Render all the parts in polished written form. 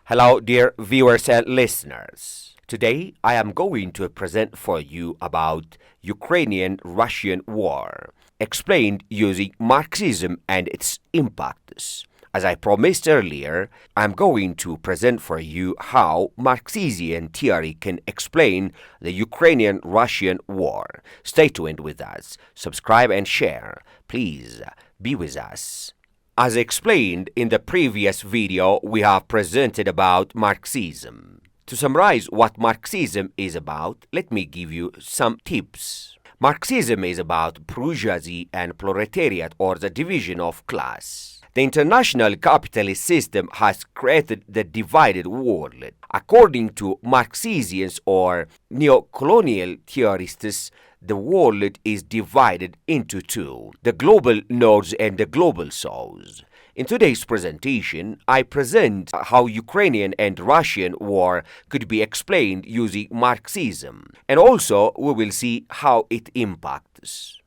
Hello, dear viewers and listeners. Today, I am going to present for you about Ukrainian Russian war, explained using Marxism and its impacts. As I promised earlier, I am going to present for you how Marxian theory can explain the Ukrainian Russian war. Stay tuned with us. Subscribe and share. Please be with us. As explained in the previous video, we have presented about Marxism. To summarize what Marxism is about, let me give you some tips. Marxism is about bourgeoisie and proletariat, or the division of class. The international capitalist system has created the divided world. According to Marxians or neo-colonial theorists, the world is divided into two, the global north and the global south. In today's presentation, I present how Ukrainian and Russian war could be explained using Marxism, and also we will see how it impacts.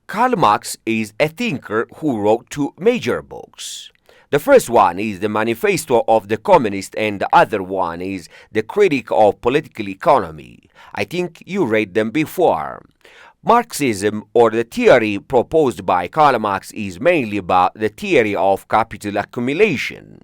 Karl Marx is a thinker who wrote two major books. The first one is the Manifesto of the Communist, and the other one is the Critique of Political Economy. I think you read them before. Marxism, or the theory proposed by Karl Marx, is mainly about the theory of capital accumulation.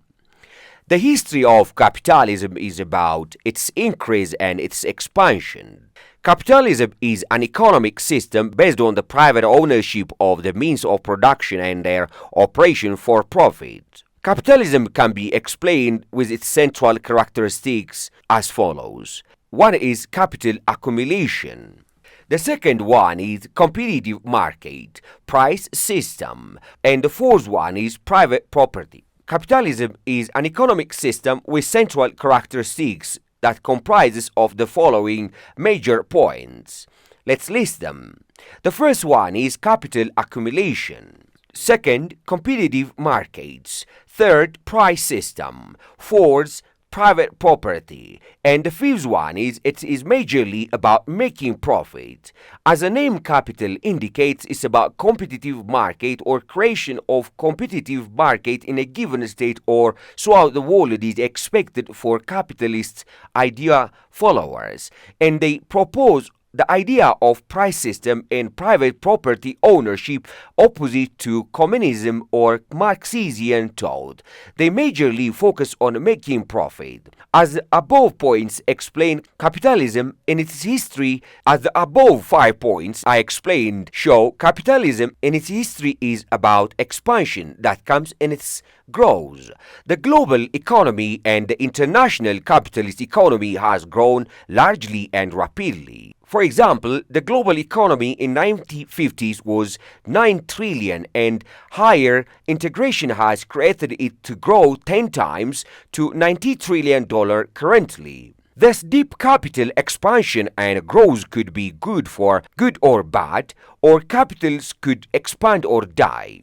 The history of capitalism is about its increase and its expansion. Capitalism is an economic system based on the private ownership of the means of production and their operation for profit. Capitalism can be explained with its central characteristics as follows. One is capital accumulation. The second one is competitive market, price system, and the fourth one is private property. Capitalism is an economic system with central characteristics that comprises of the following major points. Let's list them. The first one is capital accumulation. Second, competitive markets. Third, price system. Fourth, private property. And the fifth one is it is majorly about making profit. As the name capital indicates, it's about competitive market or creation of competitive market in a given state or throughout the world is expected for capitalist idea followers. And they propose the idea of price system and private property ownership opposite to communism or Marxian thought. They majorly focus on making profit. As the above points explain capitalism in its history, as the above 5 points I explained show, capitalism in its history is about expansion that comes in its growth. The global economy and the international capitalist economy has grown largely and rapidly. For example, the global economy in 1950s was 9 trillion and higher integration has created it to grow 10 times to $90 trillion currently. This deep capital expansion and growth could be good or bad, or capitals could expand or die.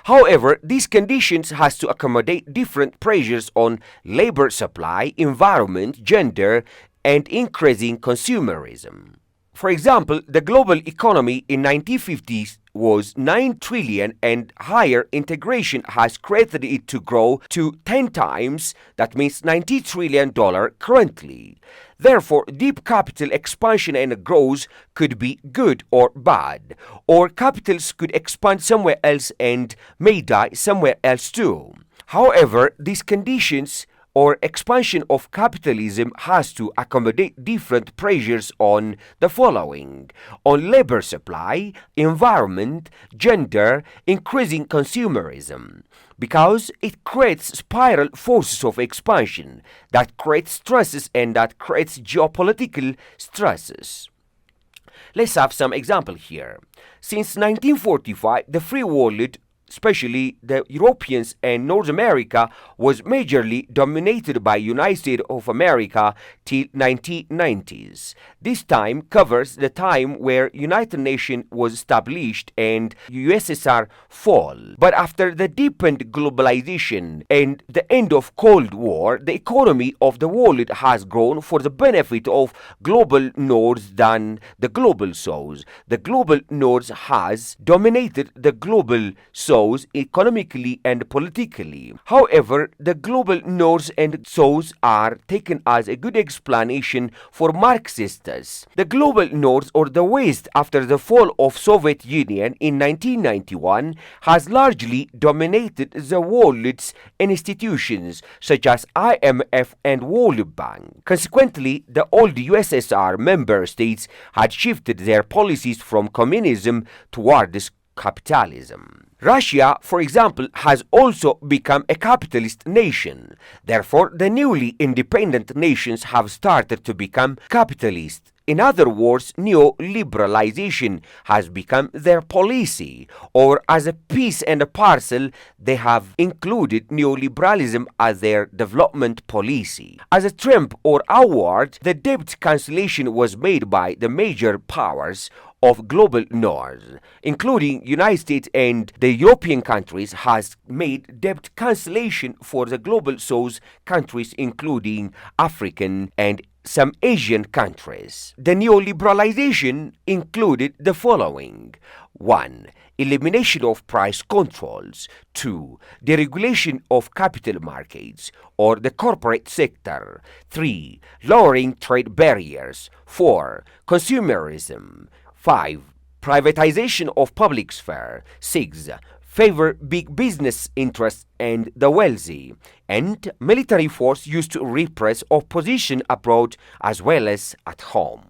However, these conditions has to accommodate different pressures on labor supply, environment, gender, and increasing consumerism. For example, the global economy in 1950s was 9 trillion and higher integration has created it to grow to 10 times, that means $90 trillion currently. Therefore, deep capital expansion and growth could be good or bad, or capitals could expand somewhere else and may die somewhere else too. However, these conditions or expansion of capitalism has to accommodate different pressures on the following: on labor supply, environment, gender, increasing consumerism, because it creates spiral forces of expansion that creates stresses and that creates geopolitical stresses. Let's have some example here. Since 1945, the free world, especially the Europeans and North America, was majorly dominated by United States of America, till 1990s. This time covers the time where United Nations was established and USSR fall. But after the deepened globalization and the end of Cold War, the economy of the world has grown for the benefit of global north than the global south. The global north has dominated the global south economically and politically. However, the global north and south are taken as a good explanation for Marxists. The global north or the west after the fall of Soviet Union in 1991 has largely dominated the world's institutions such as IMF and World Bank. Consequently, the old USSR member states had shifted their policies from communism towards capitalism. Russia, for example, has also become a capitalist nation. Therefore, the newly independent nations have started to become capitalist. In other words, neoliberalization has become their policy, or as a piece and a parcel, they have included neoliberalism as their development policy. As a trump or award, the debt cancellation was made by the major powers of global north, including United States and the European countries, has made debt cancellation for the global south countries, including African and some Asian countries. The neoliberalization included the following: 1. Elimination of price controls. 2. Deregulation of capital markets or the corporate sector. 3. Lowering trade barriers. 4. Consumerism. 5. Privatization of public sphere. 6. Favor big business interests and the wealthy, and military force used to repress opposition abroad as well as at home.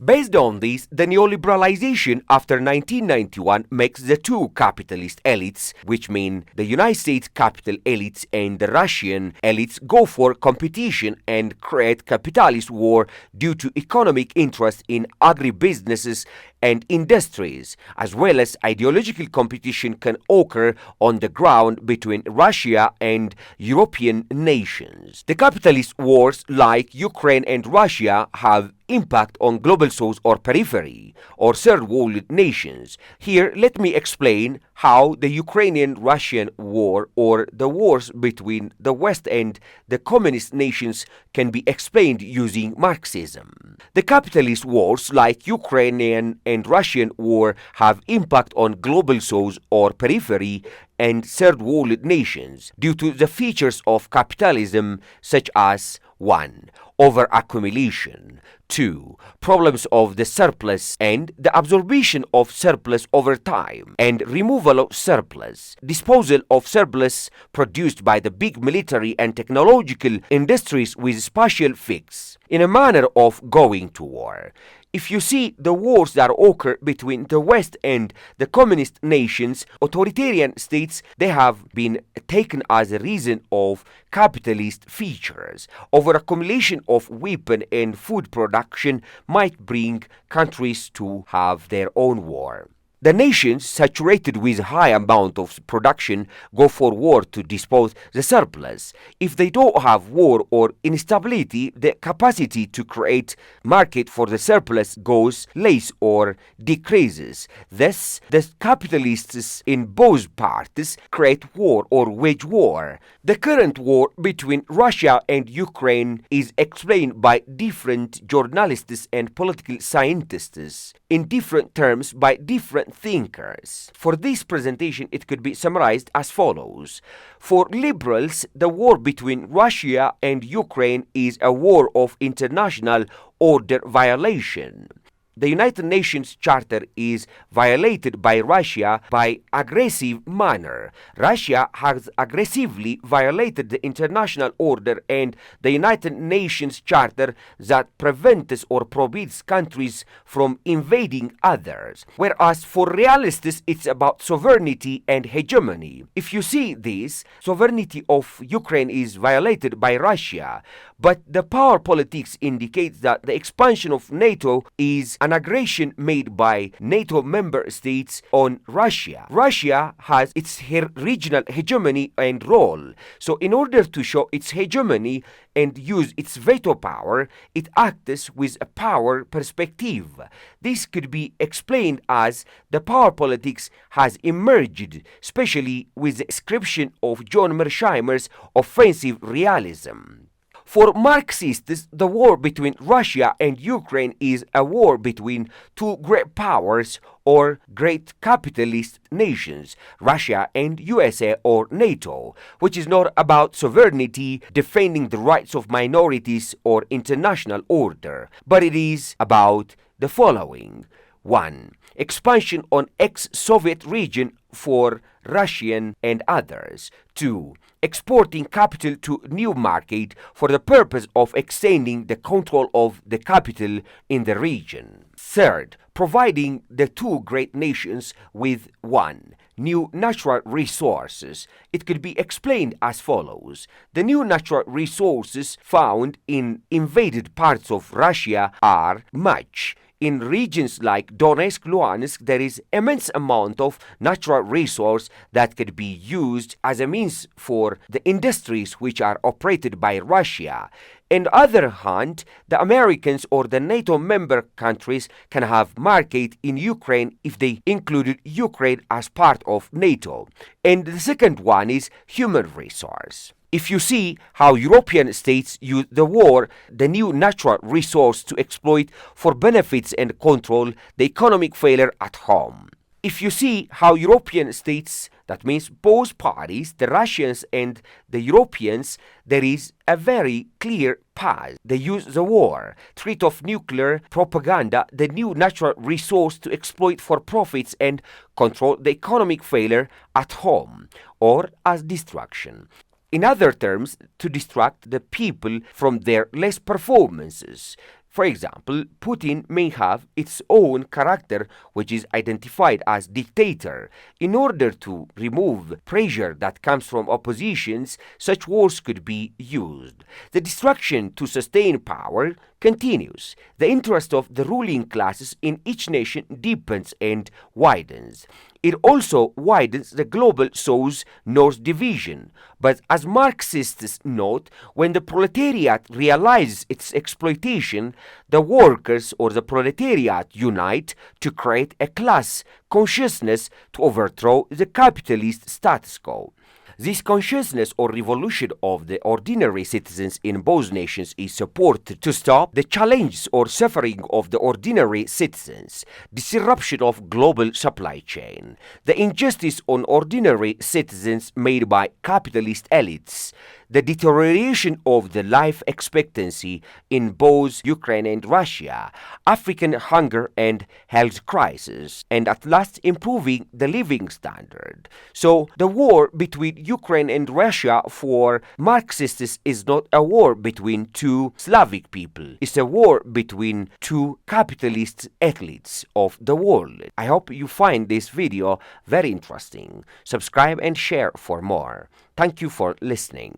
Based on this, the neoliberalization after 1991 makes the two capitalist elites, which mean the United States capital elites and the Russian elites, go for competition and create capitalist war due to economic interest in agribusinesses and industries, as well as ideological competition can occur on the ground between Russia and European nations. The capitalist wars like Ukraine and Russia have impact on global south or periphery or third world nations. Here, let me explain how the Ukrainian Russian war or the wars between the West and the communist nations can be explained using Marxism. The capitalist wars like Ukrainian and Russian war have impact on global south or periphery and third world nations due to the features of capitalism such as 1. Overaccumulation. 2. Problems of the surplus and the absorption of surplus over time and removal of surplus. Disposal of surplus produced by the big military and technological industries with spatial fix in a manner of going to war. If you see the wars that occur between the West and the communist nations, authoritarian states, they have been taken as a reason of capitalist features. Overaccumulation of weapon and food production might bring countries to have their own war. The nations saturated with high amount of production go for war to dispose the surplus. If they don't have war or instability, the capacity to create market for the surplus goes less or decreases. Thus, the capitalists in both parties create war or wage war. The current war between Russia and Ukraine is explained by different journalists and political scientists in different terms by different thinkers. For this presentation, it could be summarized as follows. For liberals, the war between Russia and Ukraine is a war of international order violation. The United Nations Charter is violated by Russia by aggressive manner. Russia has aggressively violated the international order and the United Nations Charter that prevents or prohibits countries from invading others. Whereas for realists, it's about sovereignty and hegemony. If you see this, sovereignty of Ukraine is violated by Russia, But the power politics indicates that the expansion of NATO is an aggression made by NATO member states on Russia. Russia has its regional hegemony and role. So in order to show its hegemony and use its veto power, it acts with a power perspective. This could be explained as the power politics has emerged, especially with the description of John Mersheimer's offensive realism. For Marxists, the war between Russia and Ukraine is a war between two great powers or great capitalist nations, Russia and USA or NATO, which is not about sovereignty, defending the rights of minorities or international order, but it is about the following. 1. Expansion on ex-Soviet region for Russian and others. 2. Exporting capital to new market for the purpose of extending the control of the capital in the region. 3. Providing the two great nations with 1. New natural resources. It could be explained as follows. The new natural resources found in invaded parts of Russia are much. In regions like Donetsk, Luhansk, there is immense amount of natural resource that could be used as a means for the industries which are operated by Russia. On the other hand, the Americans or the NATO member countries can have market in Ukraine if they included Ukraine as part of NATO. And the second one is human resource. If you see how European states use the war, the new natural resource to exploit for benefits and control the economic failure at home. If you see how European states, that means both parties, the Russians and the Europeans, there is a very clear path. They use the war, threat of nuclear propaganda, the new natural resource to exploit for profits and control the economic failure at home, or as destruction. In other terms, to distract the people from their less performances. For example, Putin may have its own character, which is identified as dictator. In order to remove pressure that comes from oppositions, such wars could be used. The destruction to sustain power continues. The interest of the ruling classes in each nation deepens and widens. It also widens the global South-North division. But as Marxists note, when the proletariat realizes its exploitation, the workers or the proletariat unite to create a class consciousness to overthrow the capitalist status quo. This consciousness or revolution of the ordinary citizens in both nations is supported to stop the challenges or suffering of the ordinary citizens, disruption of global supply chain, the injustice on ordinary citizens made by capitalist elites, the deterioration of the life expectancy in both Ukraine and Russia, African hunger and health crisis, and at last improving the living standard. So the war between Ukraine and Russia for Marxists is not a war between two Slavic people. It's a war between two capitalist elites of the world. I hope you find this video very interesting. Subscribe and share for more. Thank you for listening.